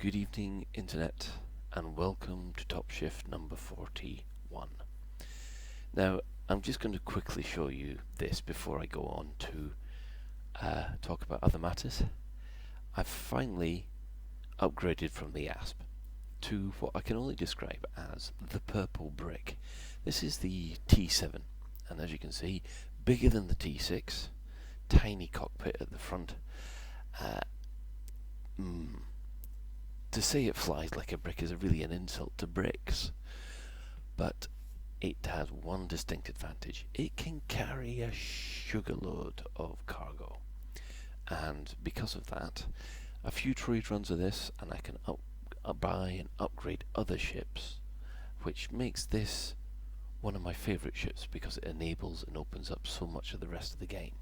Good evening, Internet, and welcome to Top Shift number 41. Now, I'm just going to quickly show you this before I go on to talk about other matters. I've finally upgraded from the ASP to what I can only describe as the purple brick. This is the T7, and as you can see, bigger than the T6, tiny cockpit at the front. To say it flies like a brick is really an insult to bricks, but it has one distinct advantage. It can carry a sugar load of cargo, and because of that, a few trade runs of this and I can buy and upgrade other ships, which makes this one of my favourite ships because it enables and opens up so much of the rest of the game.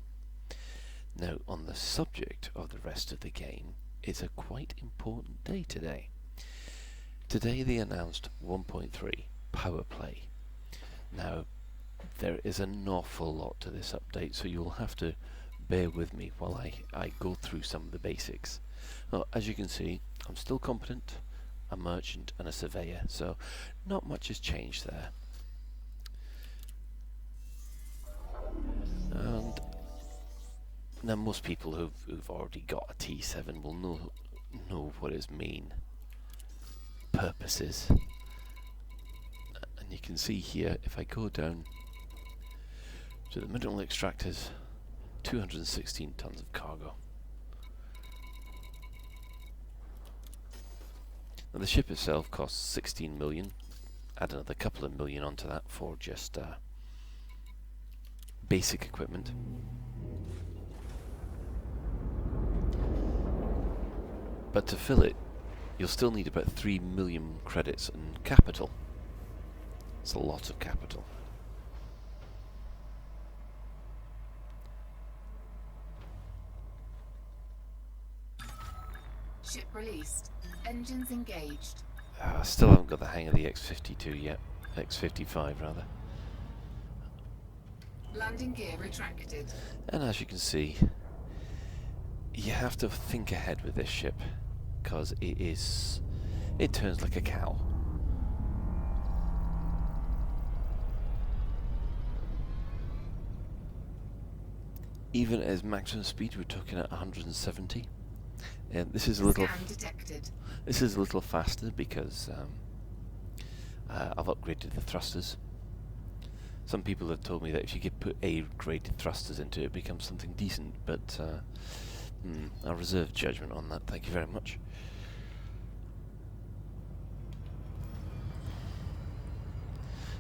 Now, on the subject of the rest of the game, it's a quite important day today. Today they announced 1.3 Powerplay. Now, there is an awful lot to this update, so you'll have to bear with me while I go through some of the basics. Well, as you can see, I'm still competent, a merchant and a surveyor, so not much has changed there. And now most people who've already got a T7 will know what its main purpose is. And you can see here, if I go down to the mineral extractors, 216 tons of cargo. Now the ship itself costs 16 million. Add another couple of million onto that for just basic equipment. But to fill it, you'll still need about 3 million credits in capital. It's a lot of capital. Ship released. Engines engaged. I still haven't got the hang of the X-52 yet. X-55 rather. Landing gear retracted. And as you can see, you have to think ahead with this ship, because it turns like a cow. Even at its maximum speed, we're talking at 170. And this is a little. Scan detected. This is a little faster because I've upgraded the thrusters. Some people have told me that if you could put A-grade thrusters into it, it becomes something decent, but I'll reserve judgment on that. Thank you very much.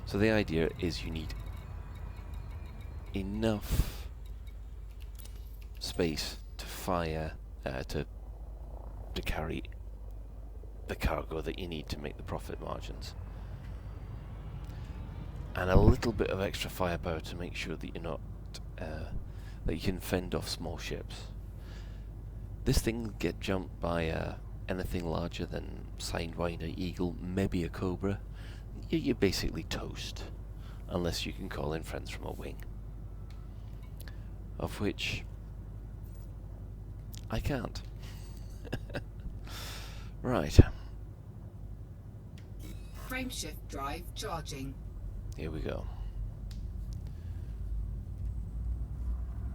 So the idea is you need enough space to fire, to carry the cargo that you need to make the profit margins, and a little bit of extra firepower to make sure that you're not that you can fend off small ships. This thing get jumped by anything larger than Sidewinder, Eagle, maybe a Cobra. You're basically toast, unless you can call in friends from a wing, of which I can't. Right. Frameshift drive charging. Here we go.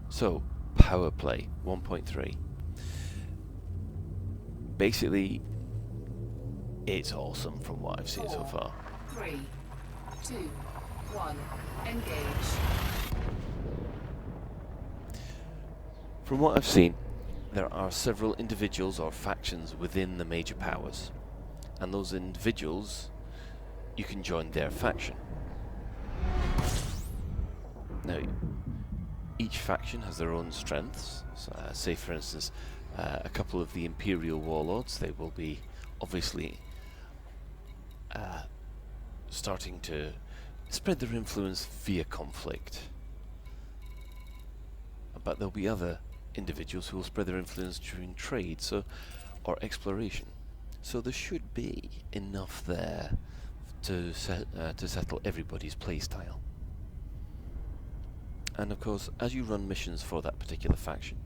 So, Powerplay 1.3. Basically, it's awesome from what I've seen so far. 3, 2, 1, engage. From what I've seen, there are several individuals or factions within the major powers, and those individuals, you can join their faction. Now, each faction has their own strengths. So, say for instance, a couple of the Imperial Warlords, they will be obviously starting to spread their influence via conflict. But there'll be other individuals who will spread their influence during trade, or exploration. So there should be enough there to settle everybody's playstyle. And of course, as you run missions for that particular faction,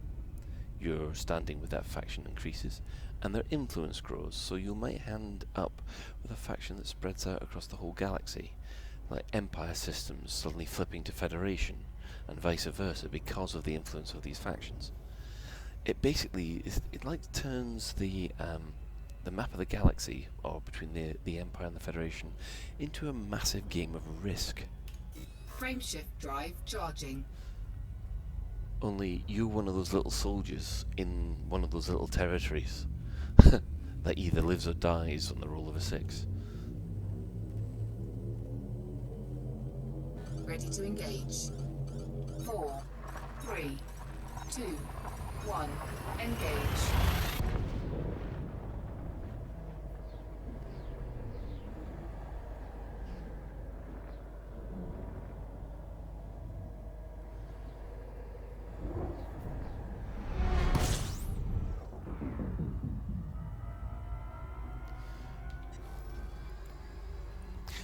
your standing with that faction increases, and their influence grows, so you might end up with a faction that spreads out across the whole galaxy, like Empire systems suddenly flipping to Federation, and vice versa because of the influence of these factions. It basically it like turns the map of the galaxy, or between the Empire and the Federation, into a massive game of Risk. Frameshift drive charging. Only you're one of those little soldiers in one of those little territories that either lives or dies on the roll of a 6. Ready to engage. 4, 3, 2, 1. Engage.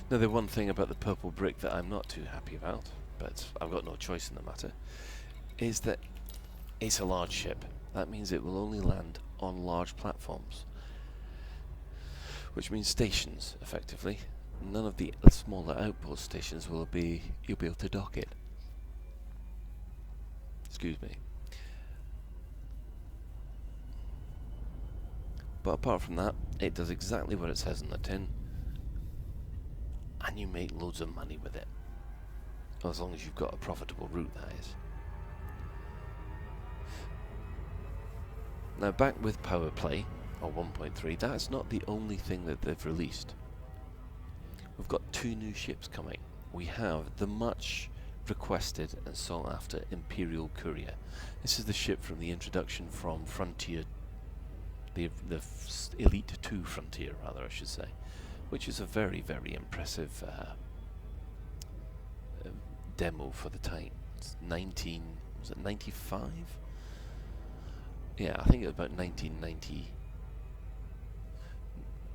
Now, the one thing about the purple brick that I'm not too happy about, but I've got no choice in the matter, is that it's a large ship. That means it will only land on large platforms, which means stations, effectively. None of the smaller outpost stations you'll be able to dock it. Excuse me. But apart from that, it does exactly what it says on the tin, and you make loads of money with it. As long as you've got a profitable route, that is. Now, back with Powerplay, or 1.3, that's not the only thing that they've released. We've got 2 new ships coming. We have the much requested and sought after Imperial Courier. This is the ship from the introduction from Frontier, the Elite 2 Frontier, rather, I should say, which is a very, very impressive demo for the time. It's 95? Yeah, I think it was about 1990,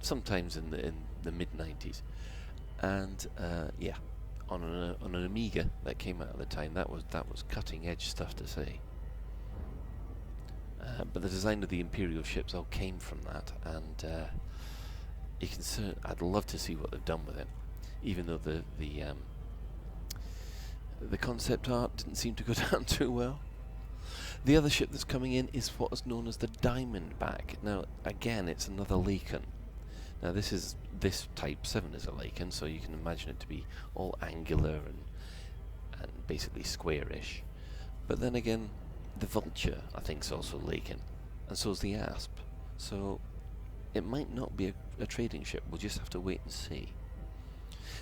sometimes in the mid-90s. And yeah, on an Amiga that came out at the time, that was cutting-edge stuff to say. But the design of the Imperial ships all came from that, and you can I'd love to see what they've done with it, even though the concept art didn't seem to go down too well. The other ship that's coming in is what is known as the Diamondback. Now, again, it's another Laken. Now, this Type 7 is a Laken, so you can imagine it to be all angular and basically squarish. But then again, the Vulture, I think, is also Laken, and so is the Asp. So it might not be a trading ship. We'll just have to wait and see.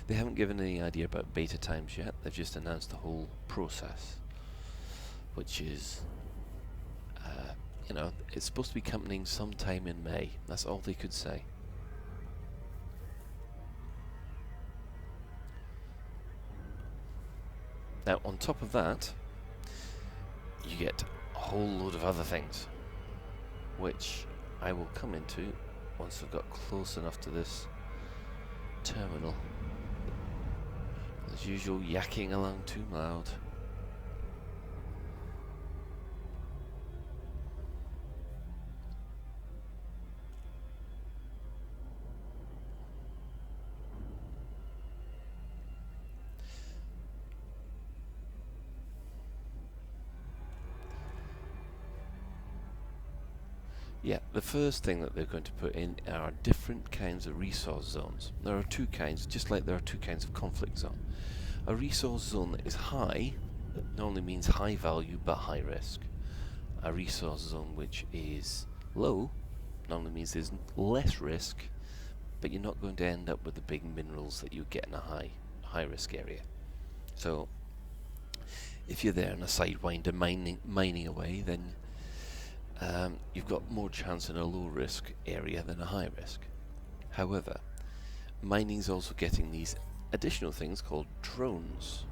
They haven't given any idea about beta times yet. They've just announced the whole process, which is, it's supposed to be coming sometime in May. That's all they could say. Now, on top of that, you get a whole load of other things, which I will come into once I've got close enough to this terminal. As usual, yakking along too loud. Yeah, the first thing that they're going to put in are different kinds of resource zones. There are 2 kinds, just like there are 2 kinds of conflict zone. A resource zone that is high normally means high value but high risk. A resource zone which is low normally means there's less risk, but you're not going to end up with the big minerals that you get in a high risk area. So if you're there in a sidewinder mining away, then you've got more chance in a low risk area than a high risk. However, mining's also getting these additional things called drones.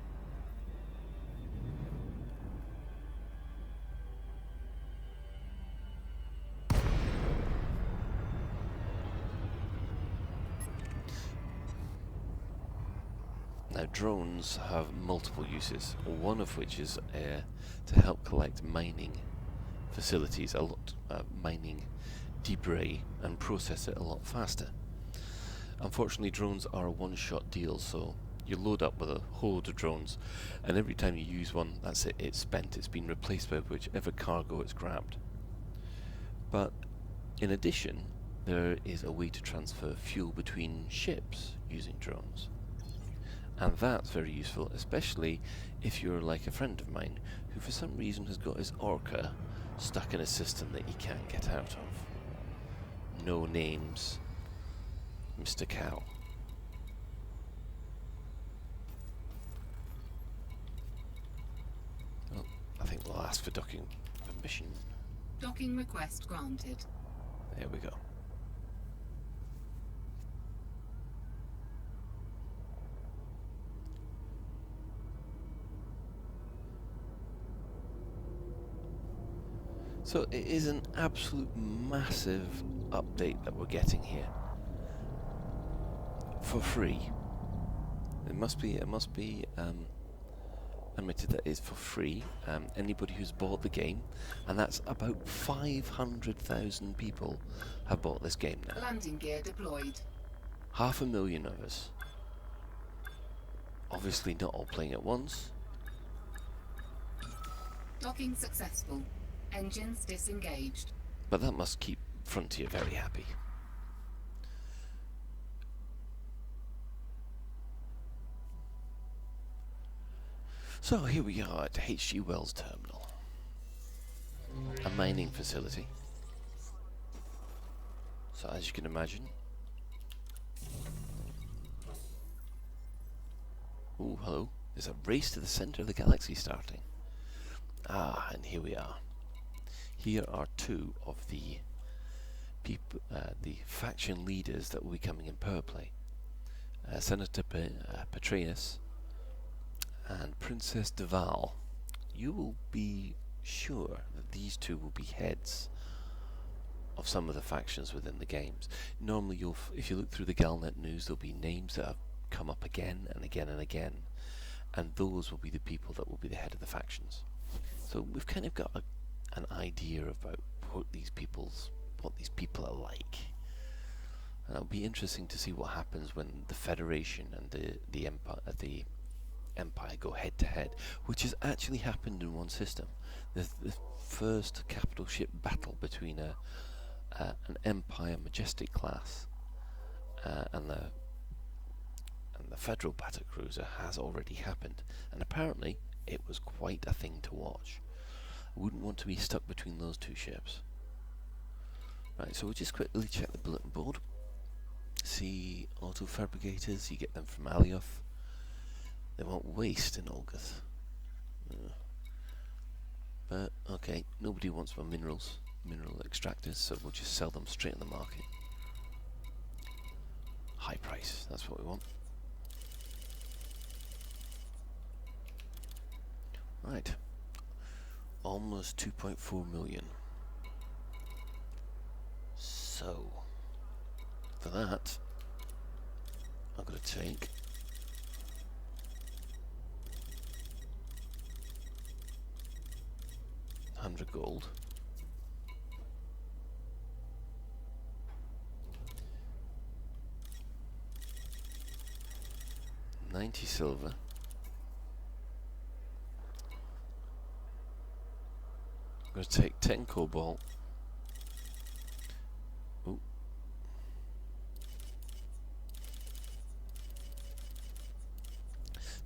Now, drones have multiple uses, one of which is to help collect mining facilities a lot, mining debris and process it a lot faster. Unfortunately, drones are a one-shot deal, so you load up with a whole load of drones, and every time you use one, that's it, it's spent, it's been replaced by whichever cargo it's grabbed. But in addition, there is a way to transfer fuel between ships using drones. And that's very useful, especially if you're like a friend of mine who for some reason has got his Orca stuck in a system that he can't get out of. No names, Mr. Cow. Oh, I think we'll ask for docking permission. Docking request granted. There we go. So it is an absolute massive update that we're getting here. For free. It must be admitted that it's for free. Anybody who's bought the game, and that's about 500,000 people have bought this game now. Landing gear deployed. 500,000 of us. Obviously not all playing at once. Docking successful. Engines disengaged. But that must keep Frontier very happy. So here we are at HG Wells Terminal. A mining facility. So as you can imagine... Ooh, hello. There's a race to the centre of the galaxy starting. Ah, and here we are. Here are two of the faction leaders that will be coming in Powerplay. Senator Petraeus and Princess Deval. You will be sure that these two will be heads of some of the factions within the games. Normally, if you look through the Galnet news, there'll be names that have come up again and again and again, and those will be the people that will be the head of the factions. So we've kind of got an idea about what these people are like. And it'll be interesting to see what happens when the Federation and the Empire go head to head, which has actually happened in one system. The first capital ship battle between an Empire Majestic class and the Federal Battlecruiser has already happened, and apparently it was quite a thing to watch. I wouldn't want to be stuck between those two ships. Right, so we'll just quickly check the bulletin board. See auto fabricators, you get them from Alioth. They won't waste in Olgath. But, okay, nobody wants my mineral extractors, so we'll just sell them straight in the market. High price, that's what we want. Right. Almost 2.4 million. So, for that, I'm going to take 100 gold. 90 silver. I'm going to take 10 cobalt. Ooh.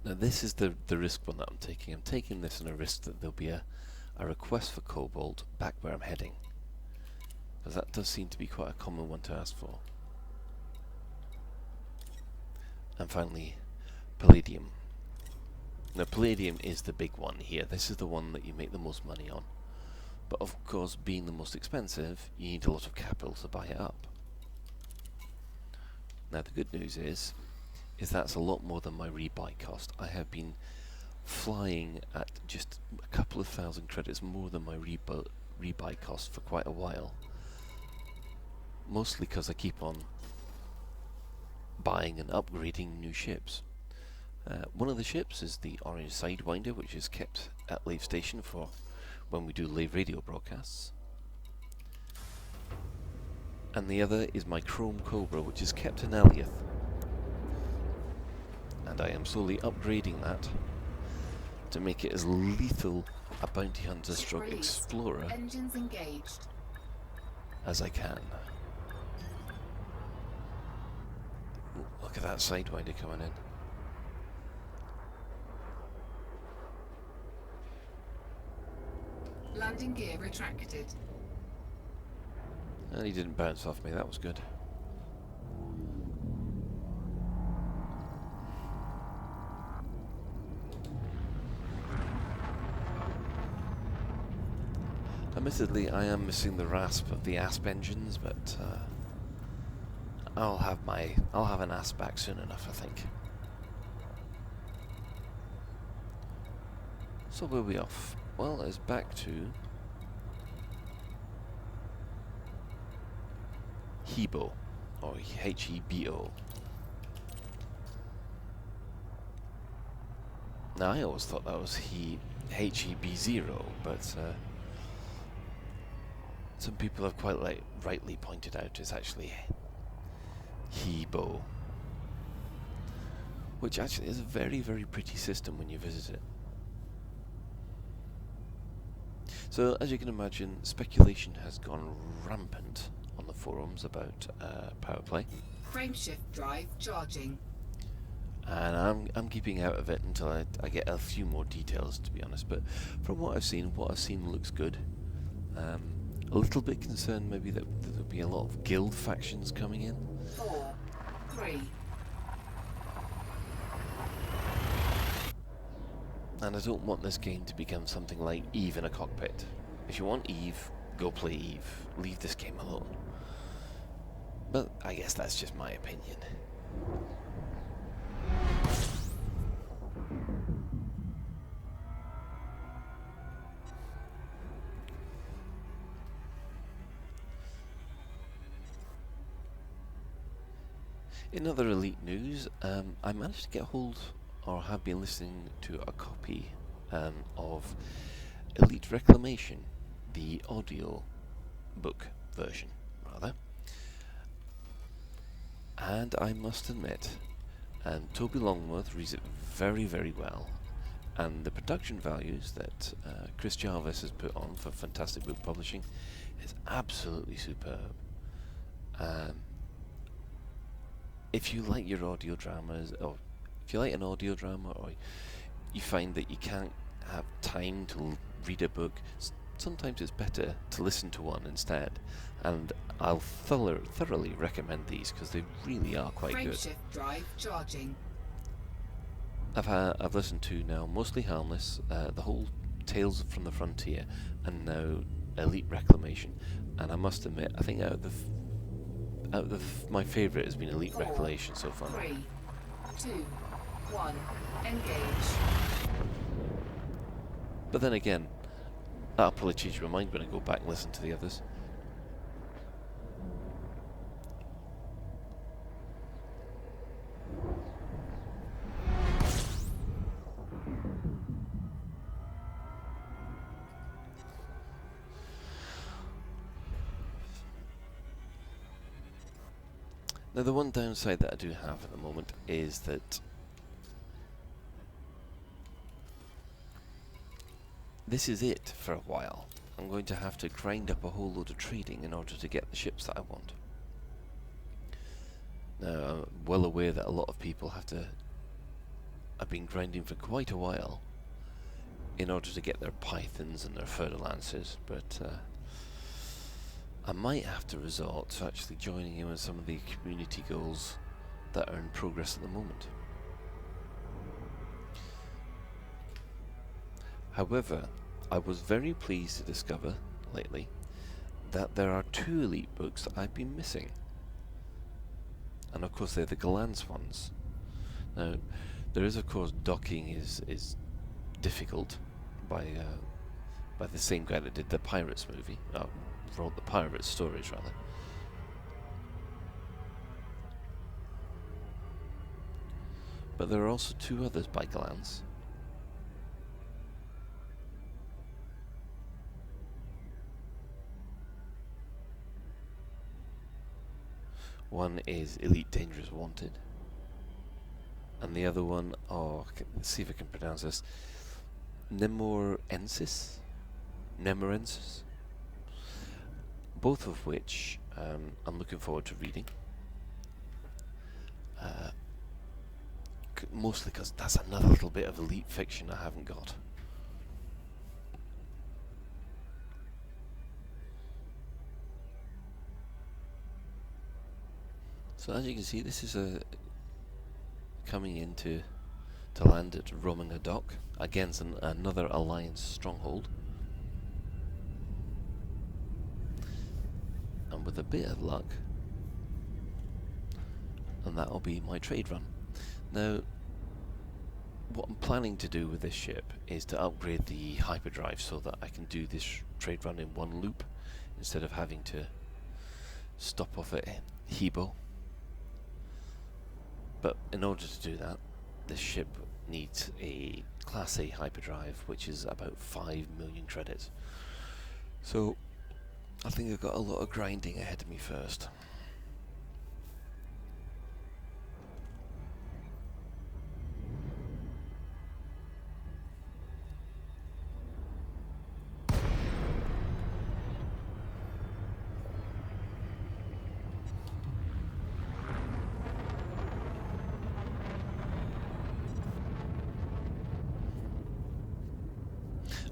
Now this is the risk one that I'm taking. I'm taking this on a risk that there'll be a request for cobalt back where I'm heading. Because that does seem to be quite a common one to ask for. And finally, palladium. Now palladium is the big one here. This is the one that you make the most money on. But of course, being the most expensive, you need a lot of capital to buy it up. Now the good news is that's a lot more than my rebuy cost. I have been flying at just a couple of thousand credits more than my rebuy cost for quite a while. Mostly because I keep on buying and upgrading new ships. One of the ships is the Orange Sidewinder, which is kept at Lave Station for when we do live radio broadcasts. And the other is my Chrome Cobra, which is kept in Eliath. And I am slowly upgrading that to make it as lethal a bounty hunter stroke explorer Engines engaged. as I can. Ooh, look at that sidewinder coming in. Landing gear retracted. And he didn't bounce off me, that was good. Admittedly, I am missing the rasp of the ASP engines, but I'll have an ASP back soon enough, I think. So where are we off? Well, it's back to Hebo, or Hebo. Now I always thought that was HEB0, but some people have quite rightly pointed out it's actually Hebo, which actually is a very, very pretty system when you visit it. So, as you can imagine, speculation has gone rampant on the forums about Powerplay. Frameshift drive charging. And I'm keeping out of it until I get a few more details, to be honest. But from what I've seen looks good. A little bit concerned maybe that there'll be a lot of guild factions coming in. 4, 3. And I don't want this game to become something like Eve in a cockpit. If you want Eve, go play Eve. Leave this game alone. But I guess that's just my opinion. In other Elite news, I managed to get hold, or have been listening to a copy of Elite Reclamation, the audio book version, rather. And I must admit, Toby Longworth reads it very, very well, and the production values that Chris Jarvis has put on for Fantastic Book Publishing is absolutely superb. If you like your audio dramas, or if you like an audio drama, or you find that you can't have time to read a book, sometimes it's better to listen to one instead. And I'll thoroughly recommend these because they really are quite good. Frameshift drive charging. I've listened to now Mostly Harmless, the whole Tales from the Frontier, and now Elite Reclamation. And I must admit, I think my favourite has been Elite 4, Reclamation so far. 3, 2, 1. Engage. But then again, that'll probably change my mind when I go back and listen to the others. Now, the one downside that I do have at the moment is that this is it for a while. I'm going to have to grind up a whole load of trading in order to get the ships that I want. Now, I'm well aware that a lot of people have been grinding for quite a while in order to get their Pythons and their Fer-de-Lances, but I might have to resort to actually joining in with some of the community goals that are in progress at the moment. However, I was very pleased to discover lately that there are 2 Elite books that I've been missing. And of course they're the Galance ones. Now, there is of course docking is difficult by the same guy that did the Pirates movie. Wrote the Pirates stories, rather. But there are also 2 others by Galance. One is Elite Dangerous Wanted. And the other one, let's see if I can pronounce this, Nemorensis? Nemorensis? Both of which I'm looking forward to reading. Mostly because that's another little bit of elite fiction I haven't got. So as you can see, this is coming into to land at Rominger Dock against another Alliance stronghold. And with a bit of luck, and that'll be my trade run. Now, what I'm planning to do with this ship is to upgrade the hyperdrive so that I can do this trade run in one loop instead of having to stop off at Hebo. But in order to do that, this ship needs a Class A hyperdrive, which is about 5 million credits. So I think I've got a lot of grinding ahead of me first.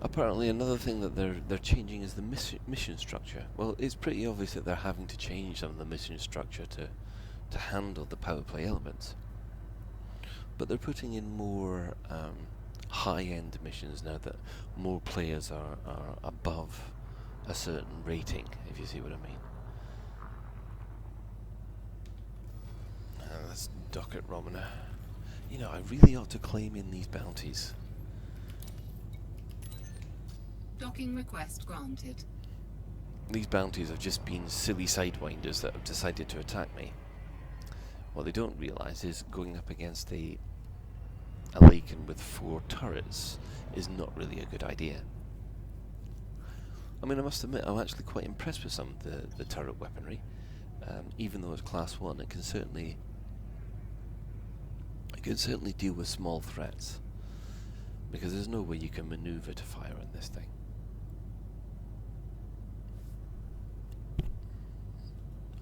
Apparently another thing that they're changing is the mission structure. Well, it's pretty obvious that they're having to change some of the mission structure to handle the power play elements. But they're putting in more high-end missions now that more players are above a certain rating, if you see what I mean. Let's dock at Romana. You know, I really ought to claim in these bounties. Docking request granted. These bounties have just been silly sidewinders that have decided to attack me. What they don't realise is going up against a Laken with 4 turrets is not really a good idea. I mean, I must admit, I'm actually quite impressed with some of the turret weaponry. Even though it's class 1, it can certainly deal with small threats. Because there's no way you can maneuver to fire on this thing.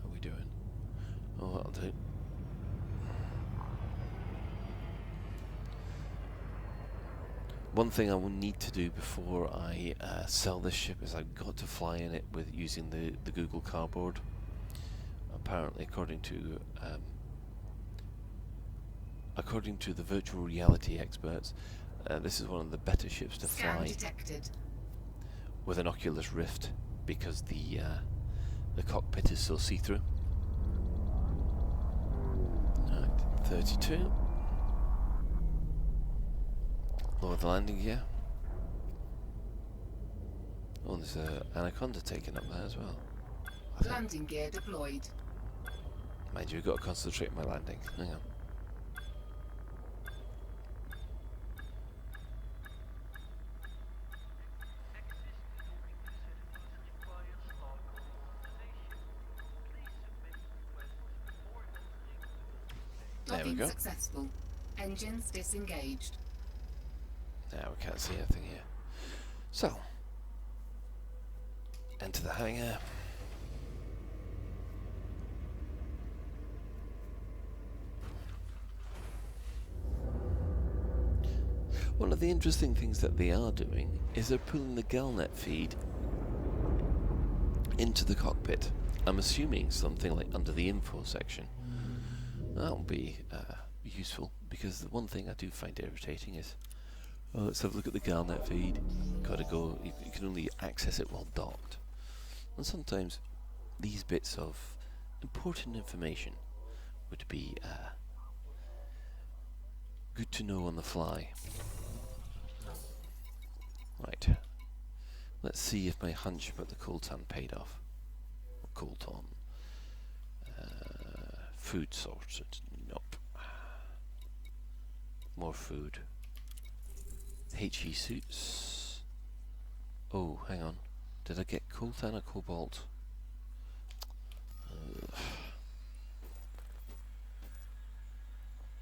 How are we doing? Oh, that'll do. One thing I will need to do before I sell this ship is I've got to fly in it with using the Google Cardboard. Apparently, according to the virtual reality experts, this is one of the better ships to fly Detected. with an Oculus Rift because the cockpit is so see-through. Right, 32. Lower the landing gear. Oh, there's an Anaconda taken up there as well. Landing gear deployed. Mind you, we've got to concentrate on my landing. Hang on. There we go. Successful. Engines disengaged. Now we can't see anything here. So, enter the hangar. One of the interesting things that they are doing is they're pulling the Galnet feed into the cockpit. I'm assuming something like under the info section. That'll be useful, because the one thing I do find irritating is, oh, let's have a look at the Galnet feed. Gotta go, you can only access it while docked. And sometimes these bits of important information would be good to know on the fly. Right, let's see if my hunch about the coltan paid off. Or colton. Food sorted. Nope. More food. HE suits. Oh, hang on. Did I get coltan or cobalt?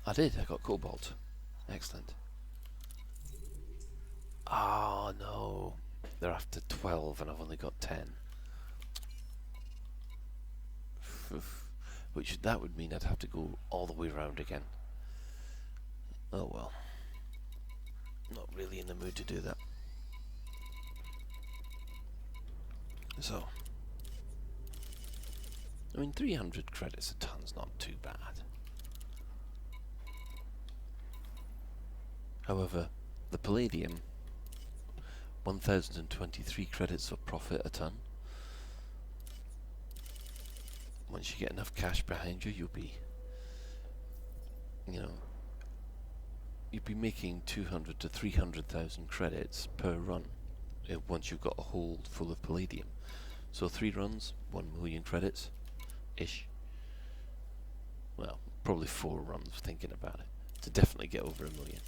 I did. I got cobalt. Excellent. Oh no. They're after 12 and I've only got 10. Which that would mean I'd have to go all the way around again. Oh well. Not really in the mood to do that. So, I mean, 300 credits a ton's not too bad. However, the palladium, 1023 credits of profit a ton. Once you get enough cash behind you, you'll be, you'd be making 200 to 300,000 credits per run once you've got a hold full of palladium. So 3 runs, 1 million credits ish. Well, probably 4 runs thinking about it to definitely get over 1 million.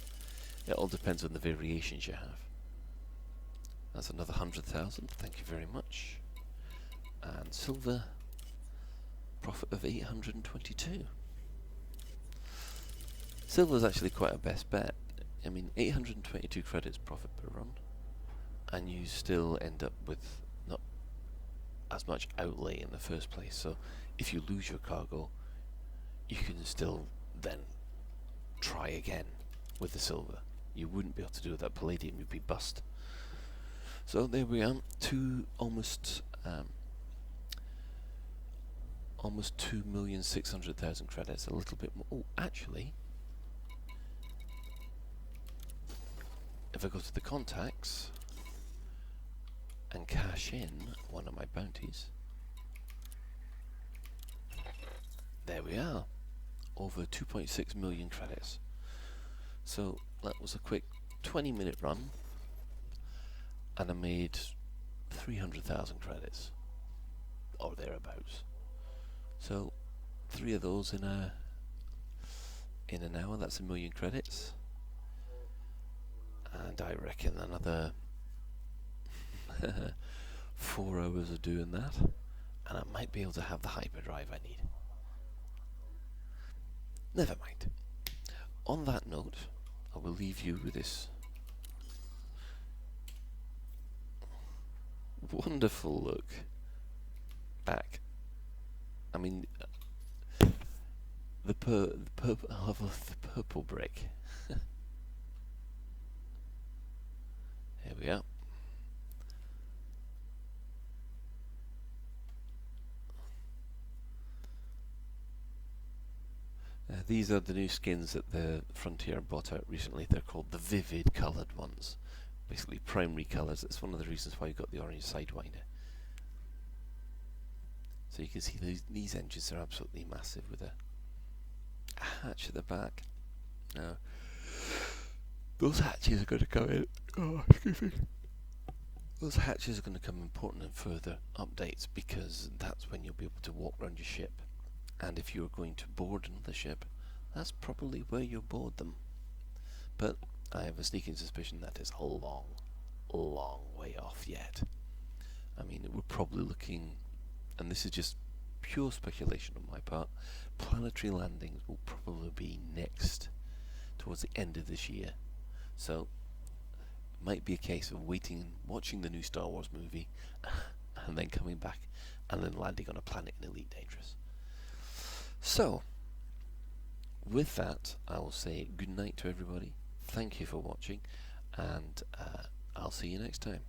It all depends on the variations you have. That's another 100,000, thank you very much. And silver, profit of 822. Silver's actually quite a best bet. I mean, 822 credits profit per run, and you still end up with not as much outlay in the first place. So if you lose your cargo, you can still then try again with the silver. You wouldn't be able to do with that palladium, you'd be bust. So there we are, almost 2,600,000 credits, a little bit more. Oh, actually, if I go to the contacts and cash in one of my bounties, there we are, over 2.6 million credits. So that was a quick 20-minute run, and I made 300,000 credits, or thereabouts. So 3 of those in an hour, that's 1 million credits. And I reckon another 4 hours of doing that, and I might be able to have the hyperdrive I need. Never mind. On that note, I will leave you with this wonderful look back. I mean, the purple brick. Here we are. These are the new skins that the Frontier brought out recently. They're called the vivid coloured ones. Basically primary colours. That's one of the reasons why you got the orange Sidewinder. So you can see these engines are absolutely massive with a hatch at the back. Now, those hatches are going to come in. Oh, excuse me. Those hatches are going to come important in further updates, because that's when you'll be able to walk around your ship. And if you're going to board another ship, that's probably where you'll board them. But I have a sneaking suspicion that is a long, long way off yet. I mean, we're probably looking, and this is just pure speculation on my part, planetary landings will probably be next, towards the end of this year. So, it might be a case of waiting and watching the new Star Wars movie, and then coming back, and then landing on a planet in Elite Dangerous. So, with that, I will say good night to everybody. Thank you for watching, and I'll see you next time.